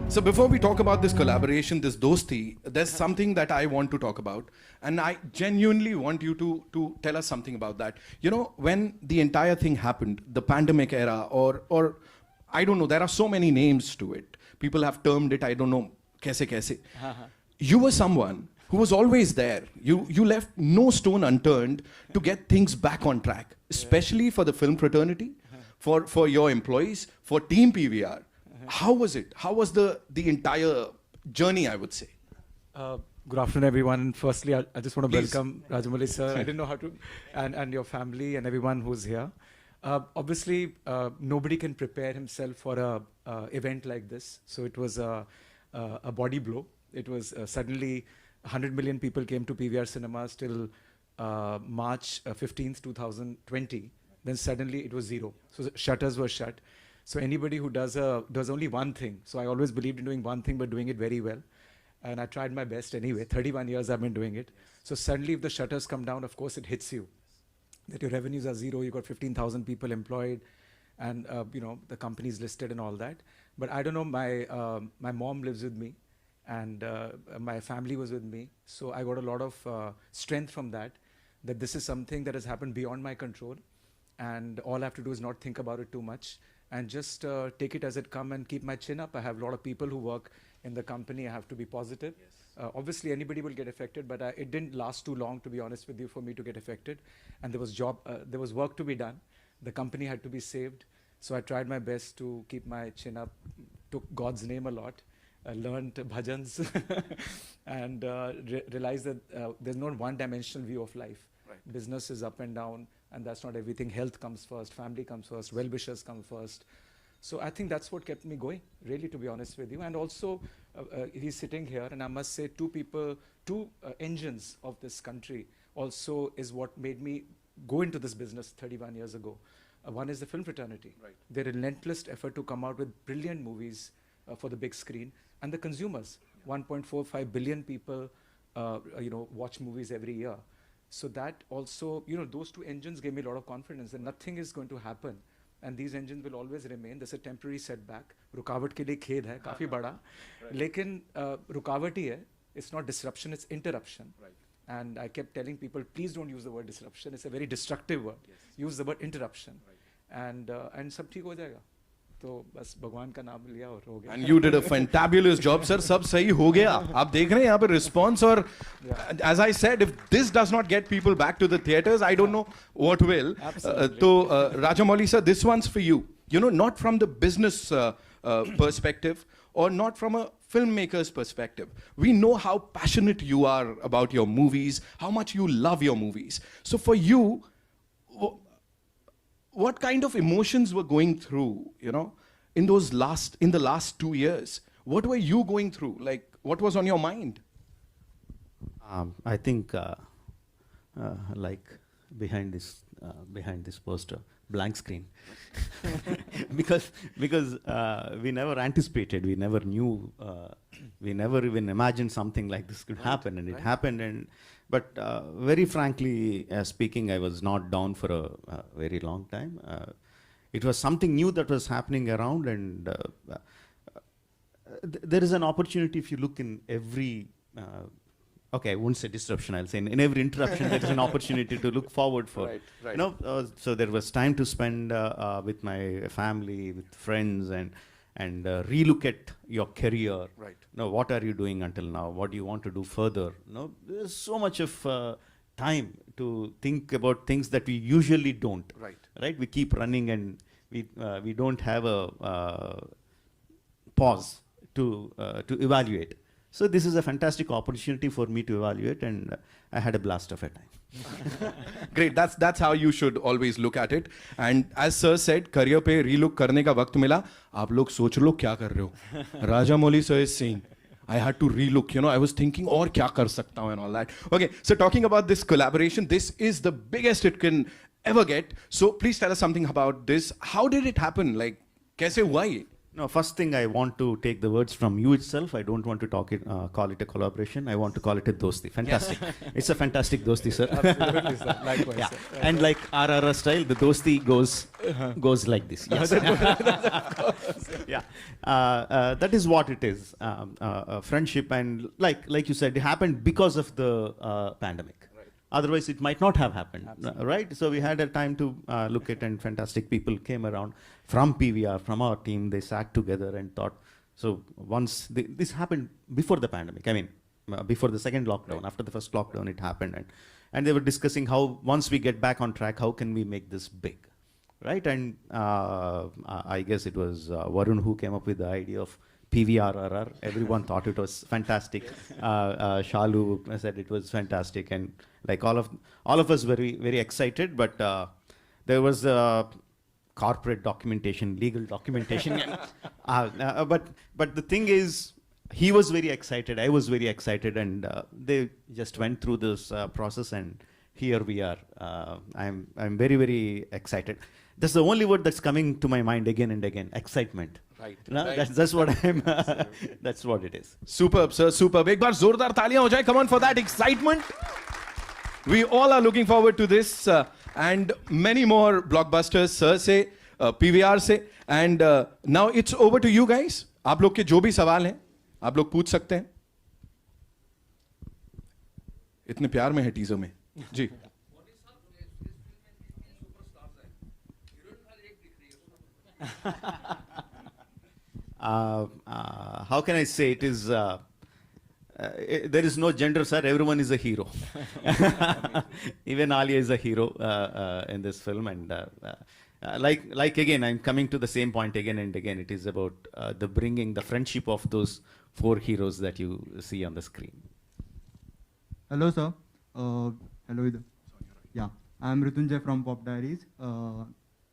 So before we talk about this collaboration, this dosti, there's something that I want to talk about, and I genuinely want you to tell us something about that. You know, when the entire thing happened, the pandemic era, or I don't know, there are so many names to it. People have termed it, I don't know, kaise kaise. You were someone who was always there. You left no stone unturned to get things back on track, especially for the film fraternity, for your employees, for Team PVR. How was it? How was the entire journey, I would say? Good afternoon, everyone. And firstly, I just want to Please. welcome Rajamouli sir. I didn't know how to, and your family and everyone who's here. Obviously, nobody can prepare himself for a event like this. So it was a body blow. It was suddenly 100 million people came to PVR cinemas till March 15th, 2020. Then suddenly it was zero. So the shutters were shut. So anybody who does only one thing. So I always believed in doing one thing, but doing it very well. And I tried my best anyway. 31 years I've been doing it. So suddenly if the shutters come down, of course it hits you. That your revenues are zero, you've got 15,000 people employed, and you know, the company's listed and all that. But I don't know, my mom lives with me, and my family was with me. So I got a lot of strength from that this is something that has happened beyond my control. And all I have to do is not think about it too much and just take it as it come and keep my chin up. I have a lot of people who work in the company. I have to be positive. Yes. Obviously, anybody will get affected, but it didn't last too long, to be honest with you, for me to get affected. And there was work to be done. The company had to be saved. So I tried my best to keep my chin up, took God's name a lot, learned bhajans, and realized that there's not one-dimensional view of life. Right. Business is up and down, and that's not everything. Health comes first, family comes first, well-wishers come first. So I think that's what kept me going, really, to be honest with you. And also, he's sitting here, and I must say two engines of this country also is what made me go into this business 31 years ago. One is the film fraternity. Right. Their relentless effort to come out with brilliant movies for the big screen, and the consumers. Yeah. 1.45 billion people watch movies every year. So that also, those two engines gave me a lot of confidence that nothing is going to happen. And these engines will always remain. There's a temporary setback. रुकावट के लिए खेद है, काफी बड़ा. लेकिन रुकावट ही है. It's not disruption, it's interruption. Right. And I kept telling people, please don't use the word disruption. It's a very destructive word. Yes. Use the word interruption. Right. And सब ठीक हो जाएगा. तो बस भगवान का नाम लिया और हो गया. And you did a fantabulous job, sir. सब सही हो गया. आप देख रहे हैं यहाँ पे response और as I said, if this does not get people back to the theaters, I don't know what will. तो Rajamouli sir, this one's for you. You know, not from the business perspective or not from a filmmaker's perspective. We know how passionate you are about your movies, how much you love your movies. So for you, what kind of emotions were going through, in the last 2 years? What were you going through? Like, what was on your mind? I think, like behind this poster, blank screen, because we never anticipated, we never knew, we never even imagined something like this could happen, and it happened. But very frankly speaking, I was not down for a very long time. It was something new that was happening around, and there is an opportunity if you look in every, okay, I won't say disruption, I'll say in every interruption there is an opportunity to look forward for. Right. So there was time to spend with my family, with friends, and relook at your career. Right. What are you doing until now? What do you want to do further? There's so much of time to think about things that we usually don't. Right. Right. We keep running, and we don't have a pause to evaluate. So this is a fantastic opportunity for me to evaluate, and I had a blast of a time. Great. That's how you should always look at it. And as sir said, career पे relook करने का वक्त मिला. आप लोग सोच लो क्या कर रहे हो. Rajamouli sir is saying, I had to relook. I was thinking और क्या कर सकता हूँ and all that. Okay. So talking about this collaboration, this is the biggest it can ever get. So please tell us something about this. How did it happen? Like, कैसे हुआ ये? No, first thing I want to take the words from you itself. I don't want to call it a collaboration. I want to call it a dosti. Fantastic. It's a fantastic dosti, sir. Absolutely, sir. Likewise, Yeah. sir. And like RRR style, the dosti goes like this. Yes. Yeah. That is what it is. Friendship, and like you said, it happened because of the pandemic. Otherwise, it might not have happened, right? So we had a time to look at, and fantastic people came around from PVR, from our team. They sat together and thought. So once this happened before the pandemic, I mean, before the second lockdown, after the first lockdown, it happened, and they were discussing how once we get back on track, how can we make this big, right? And I guess it was Varun who came up with the idea of PVRRR. Everyone thought it was fantastic. Shalu said it was fantastic, and like all of us very excited. But there was corporate documentation, legal documentation, and, but the thing is, he was very excited. I was very excited, and they just went through this process, and here we are. I'm very excited. That's the only word that's coming to my mind again and again. Excitement. Right. No, Right. that's what I'm. That's what it is. Superb, sir. Superb. एक बार जोरदार तालियां हो जाए. Come on for that excitement. We all are looking forward to this and many more blockbusters, sir से, PVR से. And now it's over to you guys. आप लोग के जो भी सवाल हैं, आप लोग पूछ सकते हैं. इतने प्यार में है टीजर में. जी. How can I say it is? There is no gender, sir. Everyone is a hero. Even Alia is a hero in this film, and like again, I'm coming to the same point again and again. It is about the bringing the friendship of those four heroes that you see on the screen. Hello, sir. Hello. Yeah, I'm Ritunjay from Pop Diaries.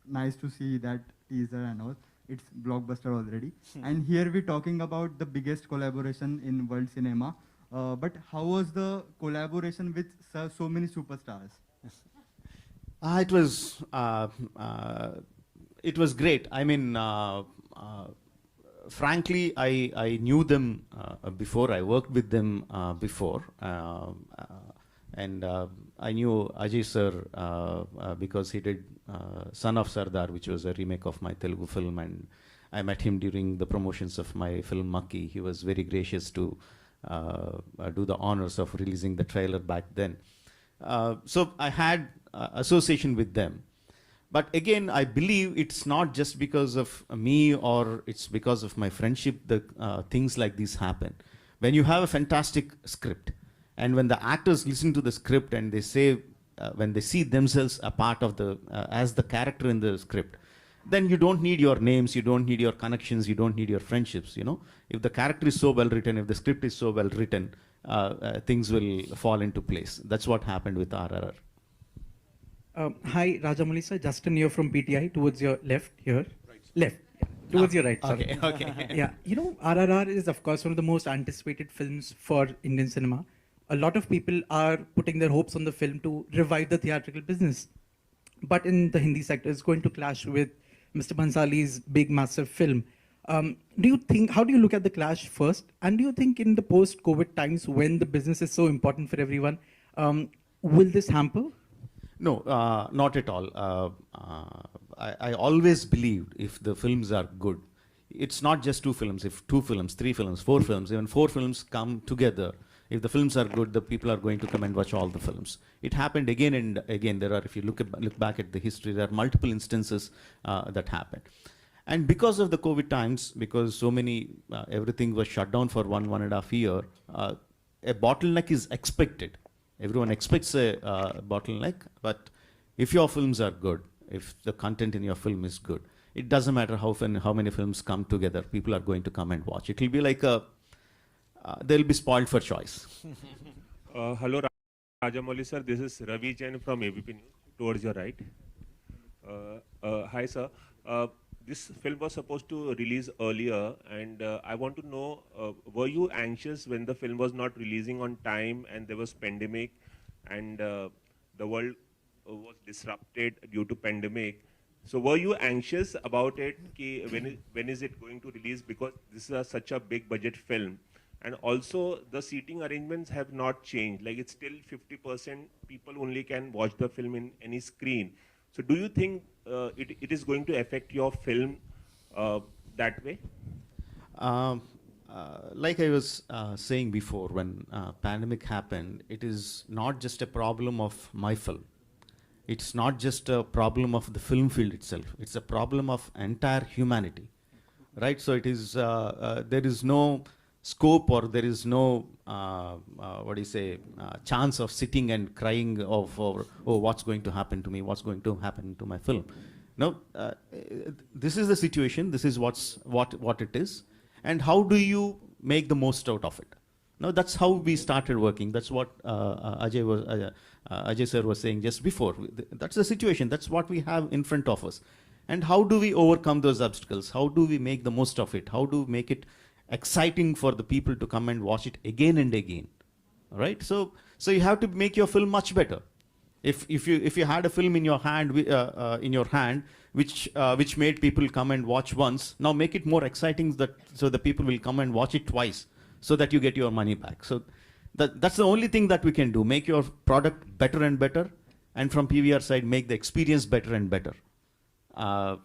Nice to see that teaser and all. It's blockbuster already. And here we're talking about the biggest collaboration in world cinema. But how was the collaboration with so many superstars? It was great. I mean, frankly, I knew them before. I worked with them before, and I knew Ajay sir because he did Son of Sardar, which was a remake of my Telugu film, and I met him during the promotions of my film Makki. He was very gracious to do the honors of releasing the trailer back then. So I had association with them. But again, I believe it's not just because of me or it's because of my friendship that things like this happen. When you have a fantastic script, and when the actors listen to the script and they say, when they see themselves a part of the, as the character in the script, then you don't need your names, you don't need your connections, you don't need your friendships, you know. If the character is so well written, if the script is so well written, things will fall into place. That's what happened with RRR. Hi, Rajamouli sir. Justin here from PTI, towards your left here. Right. Left. Yeah. Towards your right. Sorry. Okay, okay. Yeah. You know, RRR is, of course, one of the most anticipated films for Indian cinema. A lot of people are putting their hopes on the film to revive the theatrical business. But in the Hindi sector, it's going to clash with Mr. Bhansali's big, massive film. Do you think, how do you look at the clash first? And do you think in the post-COVID times, when the business is so important for everyone, will this hamper? No, not at all. I always believed if the films are good, it's not just two films. If 2 films, 3 films, 4 films, even 4 films come together, if the films are good, the people are going to come and watch all the films. It happened again and again. There are, if you look back at the history, there are multiple instances that happened. And because of the COVID times, because so many, everything was shut down for 1.5 years, a bottleneck is expected. Everyone expects a bottleneck, but if your films are good, if the content in your film is good, it doesn't matter how many films come together, people are going to come and watch. It will be like they'll be spoiled for choice. Hello, Rajamouli sir. This is Ravi Jain from ABP News. Towards your right. Hi, sir. This film was supposed to release earlier, and I want to know, were you anxious when the film was not releasing on time and there was pandemic and the world was disrupted due to pandemic? So were you anxious about it? Ki when is it going to release? Because this is such a big budget film. And also the seating arrangements have not changed. Like it's still 50% people only can watch the film in any screen. So do you think it is going to affect your film that way? Like I was saying before, when pandemic happened, it is not just a problem of my film. It's not just a problem of the film field itself. It's a problem of entire humanity, right? So it is there is no scope, or there is no what do you say, chance of sitting and crying of, or, oh, what's going to happen to me? What's going to happen to my film? No, this is the situation. This is what it is, and how do you make the most out of it? No, that's how we started working. That's what Ajay sir was saying just before. That's the situation. That's what we have in front of us. And how do we overcome those obstacles? How do we make the most of it? How do we make it exciting for the people to come and watch it again and again? Right? So you have to make your film much better. If you had a film in your hand which made people come and watch once, now make it more exciting so the people will come and watch it twice, so that you get your money back. So that's the only thing that we can do. Make your product better and better, and from PVR side, make the experience better and better. That's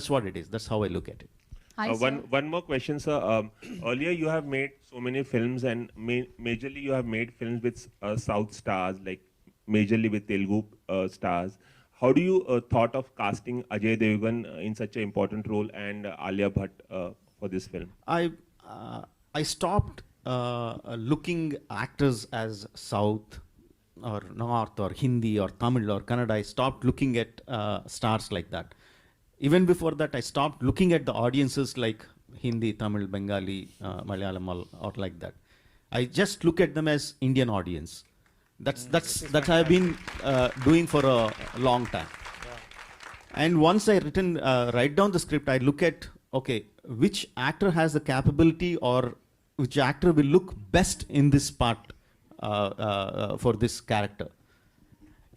what it is. That's how I look at it. Hi, One more question, sir. Earlier you have made so many films, and majorly you have made films with South stars, like majorly with Telugu stars. How do you thought of casting Ajay Devgan in such an important role, and Alia Bhatt for this film? I stopped looking actors as South or North or Hindi or Tamil or Kannada. I stopped looking at stars like that. Even before that, I stopped looking at the audiences like Hindi, Tamil, Bengali, Malayalam, or like that. I just look at them as Indian audience. That's I've been doing for a long time. And once I write down the script, I look at, okay, which actor has the capability, or which actor will look best in this part for this character.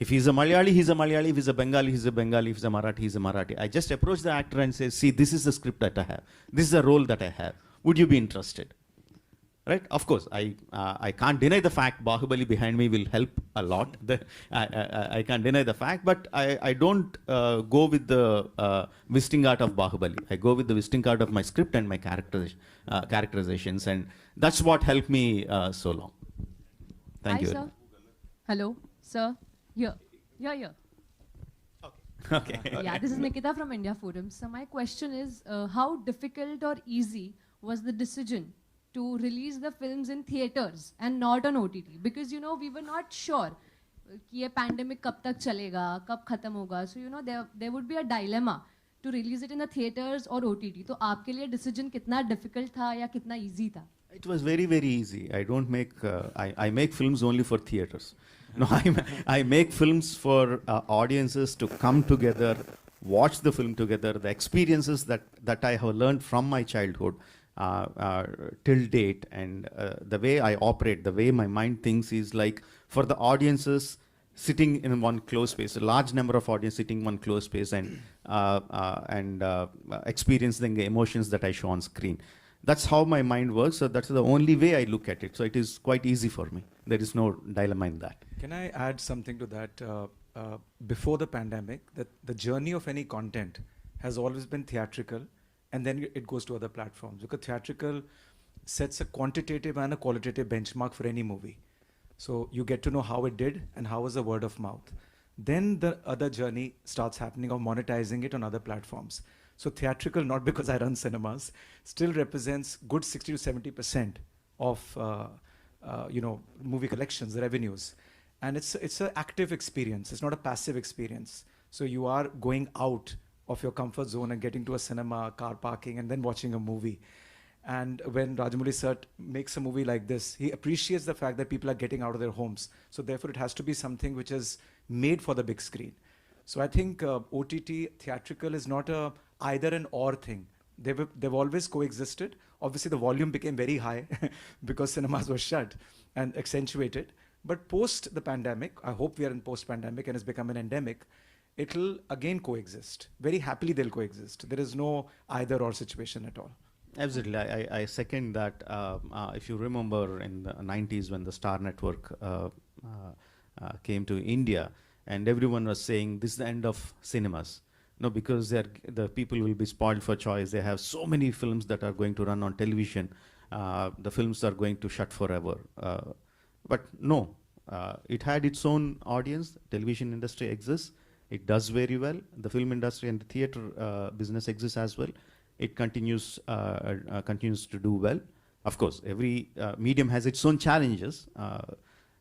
If he's a Malayali, he's a Malayali. If he's a Bengali, he's a Bengali. If he's a Marathi, he's a Marathi. I just approach the actor and say, see, this is the script that I have. This is the role that I have. Would you be interested? Right? Of course, I can't deny the fact Bahubali behind me will help a lot. I can't deny the fact, but I don't go with the visiting art of Bahubali. I go with the visiting card of my script and my characterizations, and that's what helped me so long. Thank you. Hi, sir. Hello, sir. Here. Okay. Yeah, this is Nikita from India Forum. So my question is, how difficult or easy was the decision to release the films in theaters and not on OTT? Because, you know, we were not sure कि ये pandemic कब तक चलेगा, कब खत्म होगा. So, you know, there would be a dilemma to release it in the theaters or OTT. तो आपके लिए decision कितना difficult था या कितना easy था? It was very, very easy. I don't make, I make films only for theaters. No, I make films for audiences to come together, watch the film together, the experiences that I have learned from my childhood till date, and the way I operate, the way my mind thinks is like for the audiences sitting in one closed space, a large number of audience sitting in one closed space and experiencing the emotions that I show on screen. That's how my mind works. So that's the only way I look at it. So it is quite easy for me. There is no dilemma in that. Can I add something to that? Before the pandemic, the journey of any content has always been theatrical, and then it goes to other platforms. Because theatrical sets a quantitative and a qualitative benchmark for any movie. So you get to know how it did and how was the word of mouth. Then the other journey starts happening of monetizing it on other platforms. So theatrical, not because I run cinemas, still represents good 60 to 70% of movie collections, revenues. And it's an active experience. It's not a passive experience. So you are going out of your comfort zone and getting to a cinema, car parking, and then watching a movie. And when Rajamouli sir makes a movie like this, he appreciates the fact that people are getting out of their homes. So therefore, it has to be something which is made for the big screen. So I think OTT, theatrical is not a either an or thing. They've always coexisted. Obviously, the volume became very high because cinemas were shut and accentuated. But post the pandemic, I hope we are in post-pandemic and it's become an endemic, it'll again coexist. Very happily they'll coexist. There is no either or situation at all. Absolutely, I second that. If you remember in the 90s when the Star Network came to India, and everyone was saying this is the end of cinemas. No, because the people will be spoiled for choice. They have so many films that are going to run on television. The films are going to shut forever. But no, it had its own audience. Television industry exists. It does very well. The film industry and the theater business exists as well. It continues to do well. Of course, every medium has its own challenges,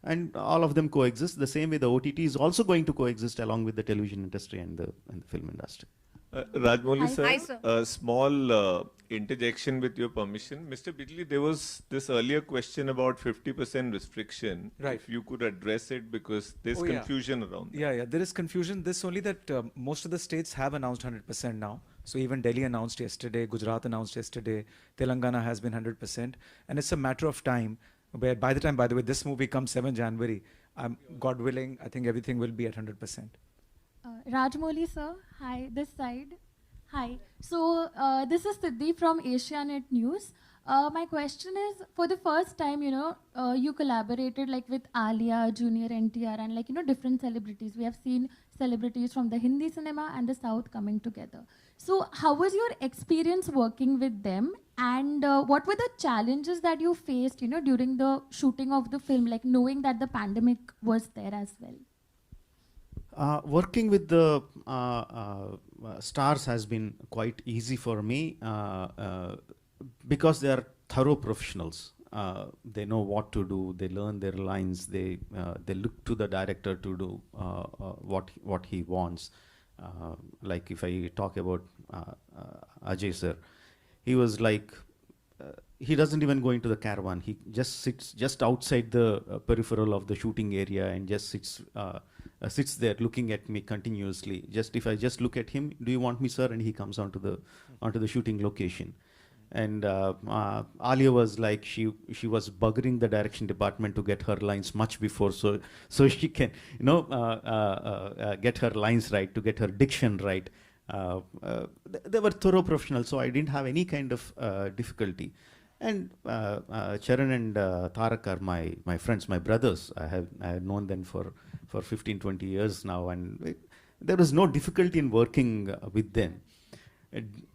and all of them coexist. The same way the OTT is also going to coexist along with the television industry and the film industry. Rajmouli sir, Hi, sir. a small interjection with your permission. Mr. Bijli, there was this earlier question about 50% restriction. Right. If you could address it, because there's Oh, yeah. confusion around that. Yeah, there is confusion. This only that most of the states have announced 100% now. So even Delhi announced yesterday, Gujarat announced yesterday, Telangana has been 100%. And it's a matter of time where by the time, by the way, this movie comes 7 January, God willing, I think everything will be at 100%. Rajmouli sir, hi, this side. Hi. So this is Siddhi from Asianet News. My question is, for the first time, you collaborated like with Alia, Junior NTR, and like different celebrities. We have seen celebrities from the Hindi cinema and the South coming together. So how was your experience working with them, and what were the challenges that you faced, during the shooting of the film, like knowing that the pandemic was there as well? Working with the stars has been quite easy for me because they are thorough professionals. They know what to do. They learn their lines. They look to the director to do what he wants. Like if I talk about Ajay sir, he was like, he doesn't even go into the caravan. He just sits just outside the peripheral of the shooting area and just sits there looking at me continuously. Just if I just look at him, do you want me, sir? And he comes onto the shooting location. And Alia was like, she was buggering the direction department to get her lines much before, so she can get her lines right, to get her diction right. They were thorough professionals, so I didn't have any kind of difficulty. And Charan and Tarak are my friends, my brothers. I have known them for 15, 20 years now, and there was no difficulty in working with them.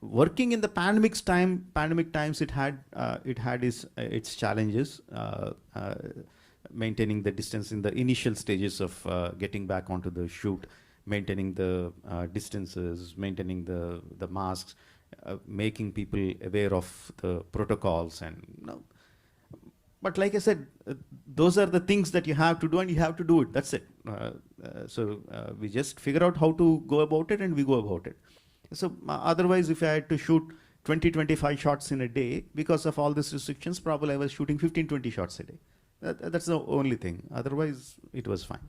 Working in the pandemic times, it had its challenges. Maintaining the distance in the initial stages of getting back onto the shoot, maintaining the distances, maintaining the masks, making people aware of the protocols, and but like I said, those are the things that you have to do, and you have to do it. That's it. So we just figure out how to go about it, and we go about it. So otherwise, if I had to shoot 20-25 shots in a day, because of all these restrictions, probably I was shooting 15-20 shots a day. That's the only thing. Otherwise, it was fine.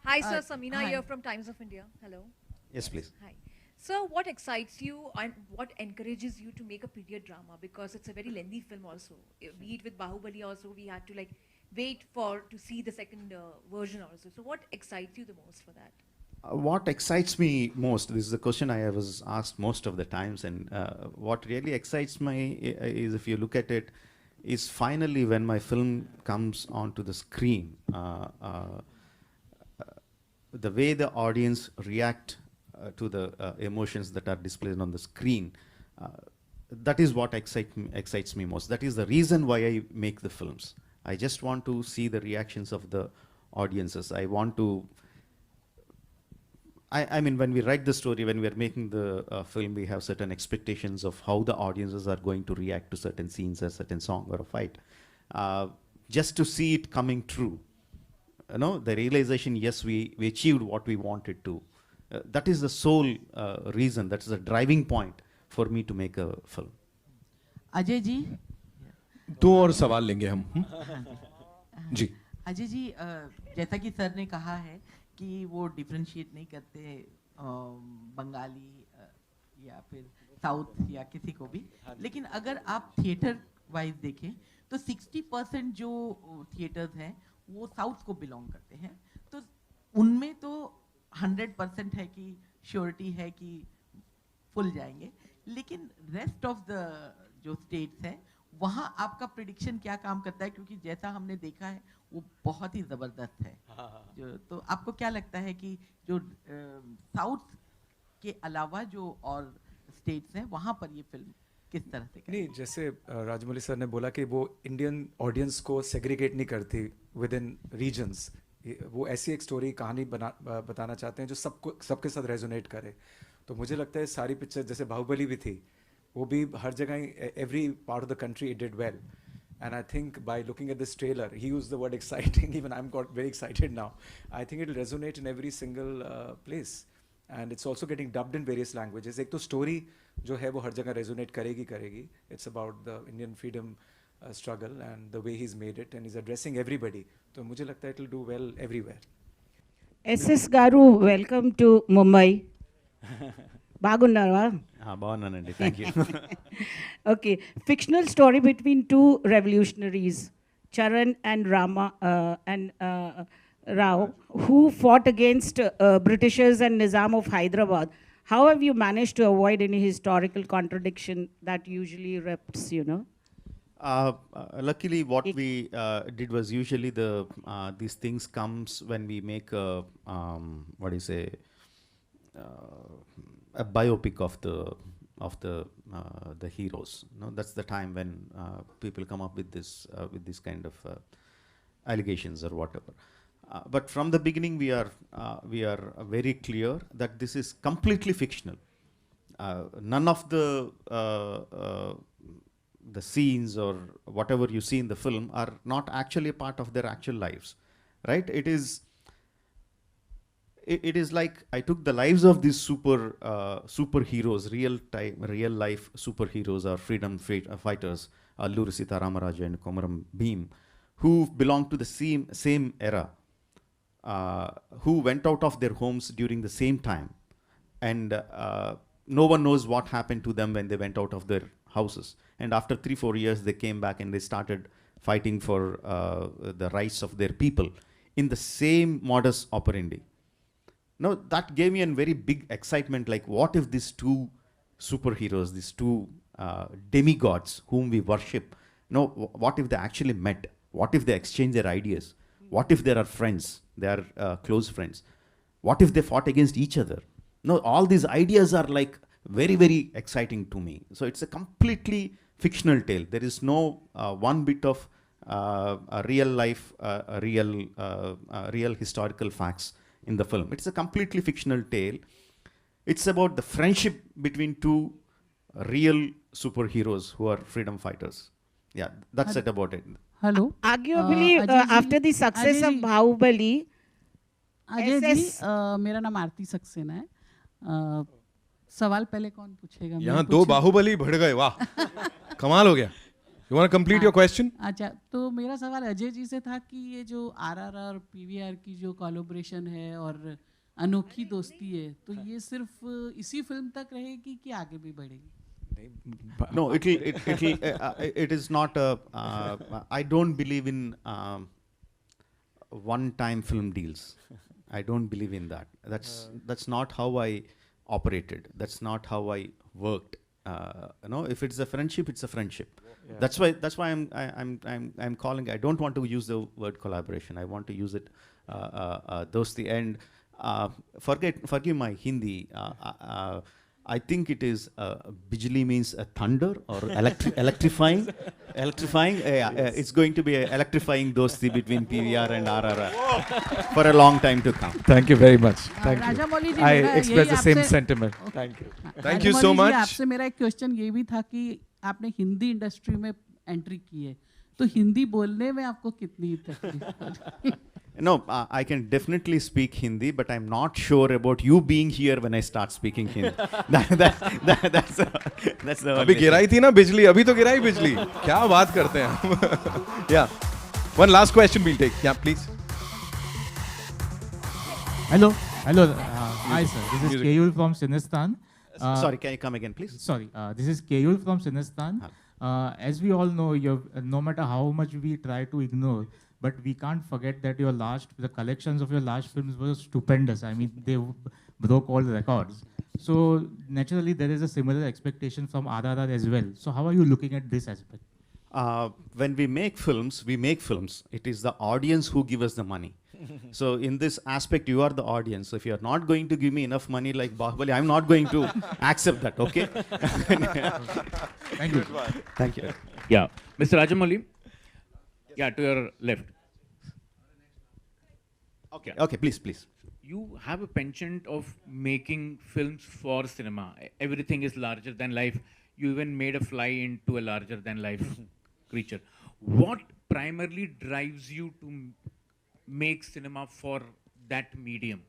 Hi, sir. Samina hi. here from Times of India. Hello. Yes, please. Hi. Sir, what excites you and what encourages you to make a period drama? Because it's a very lengthy film also. Be it with Bahubali also, we had to wait to see the second version also. So what excites you the most for that? What excites me most, this is a question I was asked most of the times, and what really excites me is, if you look at it, is finally when my film comes onto the screen, the way the audience react to the emotions that are displayed on the screen, that is what excites me most. That is the reason why I make the films. I just want to see the reactions of the audiences. I want to I mean, when we write the story, when we are making the film, we have certain expectations of how the audiences are going to react to certain scenes, a certain song or a fight. Just to see it coming true, the realization, yes, we achieved what we wanted to. That is the sole reason, that is the driving point for me to make a film. Ajay ji, 2 और सवाल लेंगे हम जी. अजय जी, जैसा कि sir ने कहा है कि वो डिफरेंशिएट नहीं करते बंगाली या फिर साउथ या किसी को भी, लेकिन अगर आप थिएटर वाइज देखें तो 60% जो थिएटर्स हैं वो साउथ को बिलोंग करते हैं, तो उनमें तो 100% है कि श्योरिटी है कि फुल जाएंगे, लेकिन रेस्ट ऑफ द जो स्टेट्स है वहाँ आपका प्रिडिक्शन क्या काम करता है, क्योंकि जैसा हमने देखा है वो बहुत ही ज़बरदस्त है। जो तो आपको क्या लगता है कि जो साउथ के अलावा जो और स्टेट्स हैं वहाँ पर ये फिल्म किस तरह से नहीं, जैसे राजमौली सर ने बोला कि वो इंडियन ऑडियंस को सेग्रीगेट नहीं करती विद इन रीजन्स, वो ऐसी एक स्टोरी कहानी बताना चाहते हैं जो सबके साथ रेजोनेट करे। तो मुझे लगता है सारी पिक्चर जैसे बाहुबली भी थी, वो भी हर जगह every part of the country it did well, and I think by looking at this trailer, he used the word exciting, even I'm got very excited now. I think it will resonate in every single place, and it's also getting dubbed in various languages. एक तो story जो है वो हर जगह resonate करेगी. It's about the Indian freedom struggle and the way he's made it, and he's addressing everybody. तो मुझे लगता है it will do well everywhere. SS Garu, welcome to Mumbai. బాగున్నారా? బాగున్నానండి, thank you. Okay, fictional story between two revolutionaries, Charan and Rama Rao, who fought against Britishers and Nizam of Hyderabad. How have you managed to avoid any historical contradiction that usually reps, you know? Luckily, what we did was usually these things comes when we make what do you say, a biopic of the heroes. No, that's the time when people come up with this kind of allegations or whatever. But from the beginning, we are very clear that this is completely fictional. None of the scenes or whatever you see in the film are not actually a part of their actual lives, right? It is like I took the lives of these superheroes, real life superheroes or freedom fighters, Alluri Sita Ramaraja and Komaram Bhim, who belong to the same era, who went out of their homes during the same time, and no one knows what happened to them when they went out of their houses. And after 3-4 years, they came back and they started fighting for the rights of their people in the same modus operandi. Now, that gave me a very big excitement, like what if these two superheroes, these two demigods whom we worship, what if they actually met? What if they exchange their ideas? What if they are friends? They are close friends. What if they fought against each other? No, all these ideas are like very, very exciting to me. So it's a completely fictional tale. There is no one bit of real life, real historical facts in the film. It's a completely fictional tale. It's about the friendship between two real superheroes who are freedom fighters. Yeah, that's it about it. Hello. Arguably, after the success of Bahubali, Ajay ji, मेरा नाम आरती सक्सेना है. सवाल पहले कौन पूछेगा? यहाँ दो बाहुबली बढ़ गए, वाह, कमाल हो गया. You want to complete your question? अच्छा, तो मेरा सवाल अजय जी से था कि ये जो RRR और PVR की जो कोलैबोरेशन है और अनोखी दोस्ती है, तो ये सिर्फ इसी फिल्म तक रहेगी कि आगे भी बढ़ेगी? No, it is not I don't believe in one-time film deals. I don't believe in that. That's not how I operated. That's not how I worked. If it's a friendship, it's a friendship. Yeah. That's why I'm calling. I don't want to use the word collaboration. I want to use it dosti. And forgive my Hindi. I think it is bijli means a thunder or electrifying. It's going to be an electrifying dosti between PVR and RRR for a long time to come. Thank you very much. Thank you. Rajamouli ji, I express the same sentiment. Thank you. Thank you so much. आपसे मेरा एक question ये भी था कि आपने Hindi industry में entry की है, तो हिंदी बोलने में आपको कितनी तकलीफ? No, I can definitely speak Hindi, but I'm not sure about you being here when I start speaking Hindi. That's the अभी गिराई थी ना बिजली, अभी तो गिराई बिजली. क्या बात करते हैं? Yeah. One last question we'll take. Yeah, please. Hello. Hi, sir. This is Keyul from Sinistan. Sorry, can you come again, please? Sorry. This is Keyul from Sinistan. As we all know, no matter how much we try to ignore, But we can't forget that the collections of your last films were stupendous. I mean, they broke all the records. So naturally, there is a similar expectation from RRR as well. So how are you looking at this aspect? When we make films, we make films. It is the audience who give us the money. So in this aspect, you are the audience. So if you are not going to give me enough money like Bahubali, I'm not going to accept that, okay? Thank you. Thank you. Yeah. Mr. Rajamouli? Yeah, to your left. Okay, okay, please, please. You have a penchant of making films for cinema. Everything is larger than life. You even made a fly into a larger than life creature. What primarily drives you to make cinema for that medium?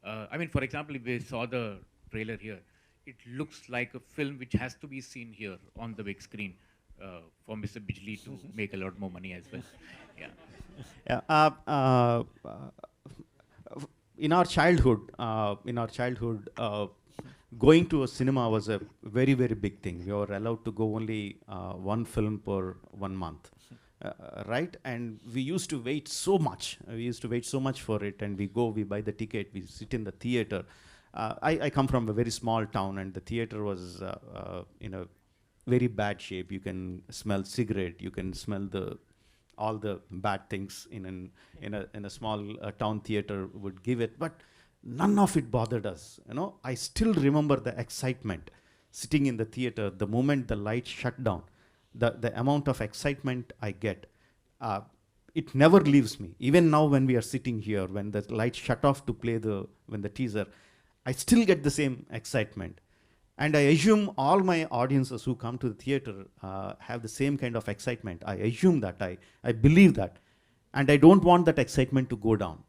I mean, for example, if we saw the trailer here, it looks like a film which has to be seen here on the big screen for Mr. Bijli to make a lot more money as well. Yeah. In our childhood, going to a cinema was a very, very big thing. We were allowed to go only one film per 1 month, right? And we used to wait so much. We used to wait so much for it, and we buy the ticket, we sit in the theater. I come from a very small town, and the theater was in a very bad shape. You can smell cigarette, you can smell all the bad things in a small town theater would give it, but none of it bothered us. You know, I still remember the excitement sitting in the theater the moment the lights shut down. The amount of excitement I get, it never leaves me. Even now, when we are sitting here, when the lights shut off to play the teaser, I still get the same excitement. And I assume all my audiences who come to the theater have the same kind of excitement. I assume that, I believe that. And I don't want that excitement to go down.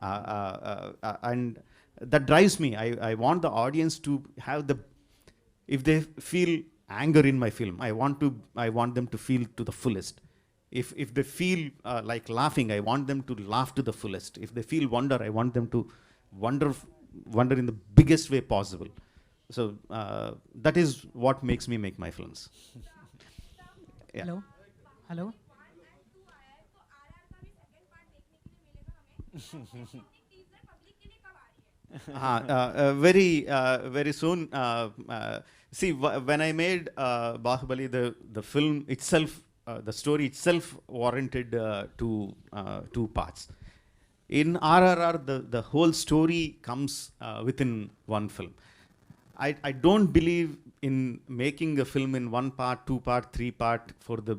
And that drives me. I want the audience to have if they feel anger in my film, I want them to feel to the fullest. If they feel like laughing, I want them to laugh to the fullest. If they feel wonder, I want them to wonder in the biggest way possible. So that is what makes me make my films. Yeah. Hello. Hello. Very soon. See, when I made Bahubali, the film itself, the story itself warranted two parts. In RRR, the whole story comes within one film. I don't believe in making a film in 1 part, 2 part, 3 part for the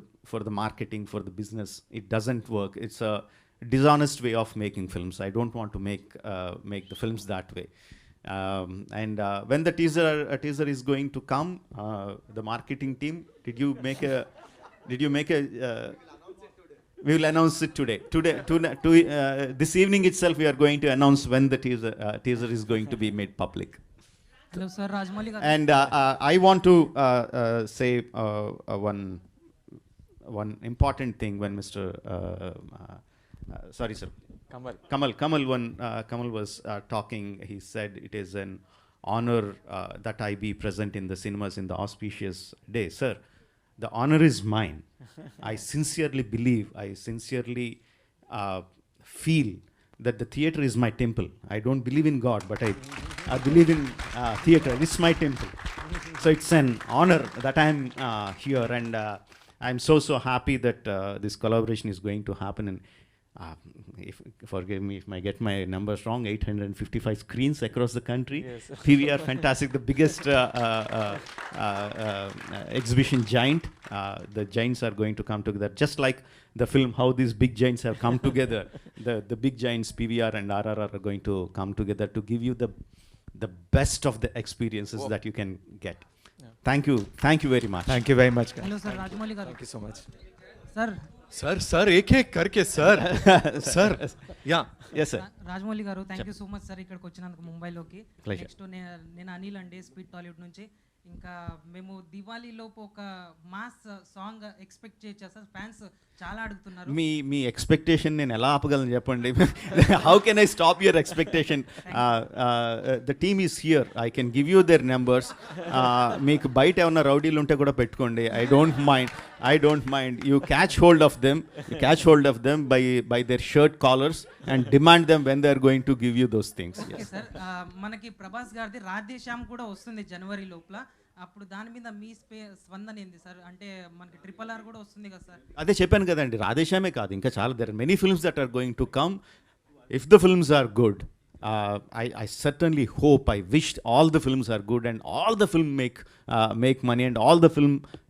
marketing, for the business. It doesn't work. It's a dishonest way of making films. I don't want to make the films that way. When the teaser is going to come, the marketing team, did you make a we will announce it today. This evening itself, we are going to announce when the teaser is going to be made public. Hello, sir. Rajamouli garu. And I want to say one important thing when Mr. Sorry, sir. Kamal, when Kamal was talking, he said it is an honor that I be present in the cinemas in the auspicious day. Sir, the honor is mine. I sincerely believe, I sincerely feel that the theater is my temple. I don't believe in God, but I believe in theater. It's my temple. So it's an honor that I'm here, and I'm so happy that this collaboration is going to happen. And forgive me if I get my numbers wrong, 855 screens across the country. Yes. PVR, fantastic, the biggest exhibition giant. The giants are going to come together, just like the film, how these big giants have come together. The big giants, PVR and RRR, are going to come together to give you the best of the experiences that you can get. Yeah. Thank you very much. Thank you very much, guys. Hello, sir. Rajamouli garu. Thank you so much. Sir, एक करके sir. Yeah. Yes, sir. Rajamouli గారు, thank you so much sir ఇక్కడికి వచ్చినందుకు ముంబైలోకి. Next నేను అనిల్ అండి, speed Tollywood నుంచి. ఇంకా మేము దివాళీలోపు ఒక మాస్ సాంగ్ ఎక్స్పెక్ట్ చేయొచ్చా సార్? ఫ్యాన్స్ చాలా అడుగుతున్నారు. మీ ఎక్స్పెక్టేషన్ నేను ఎలా ఆపగలను చెప్పండి? How can I stop your expectation? The team is here. I can give you their numbers. మీకు బయట ఏమన్నా రౌడీలు ఉంటే కూడా పెట్టుకోండి. I don't mind. I don't mind. You catch hold of them. You catch hold of them by their shirt collars and demand them when they are going to give you those things. Okay Yes. Sir మనకి ప్రభాస్ గారిది రాధేశ్యామ్ కూడా వస్తుంది జనవరి లోపల అప్పుడు దాని మీద మీ స్పందన ఏంది సార్ అంటే మనకి RRR కూడా వస్తుంది కదా సార్ అదే చెప్పాను కదండి, రాధేశ్యామే కాదు ఇంకా చాలా there are many films that are going to come. If the films are good, I certainly hope, I wish all the films are good and all the film make money and all the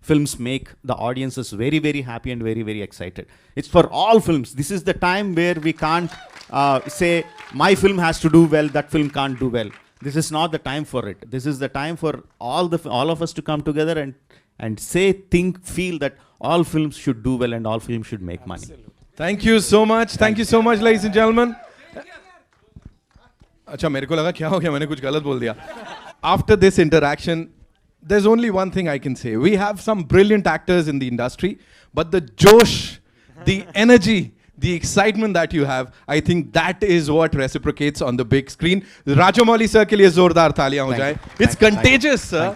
films make the audiences very, very happy and very, very excited. It's for all films. This is the time where we can't say my film has to do well, that film can't do well. This is not the time for it. This is the time for all of us to come together and say, think, feel that all films should do well and all films should make money. Thank you so much. Thank you so much, ladies and gentlemen. अच्छा मेरे को लगा क्या हो गया, मैंने कुछ गलत बोल दिया. After this interaction, there's only one thing I can say. We have some brilliant actors in the industry, but the josh, the energy, the excitement that you have, I think that is what reciprocates on the big screen. Rajamouli sir के लिए जोरदार तालियां हो जाए. It's contagious, sir.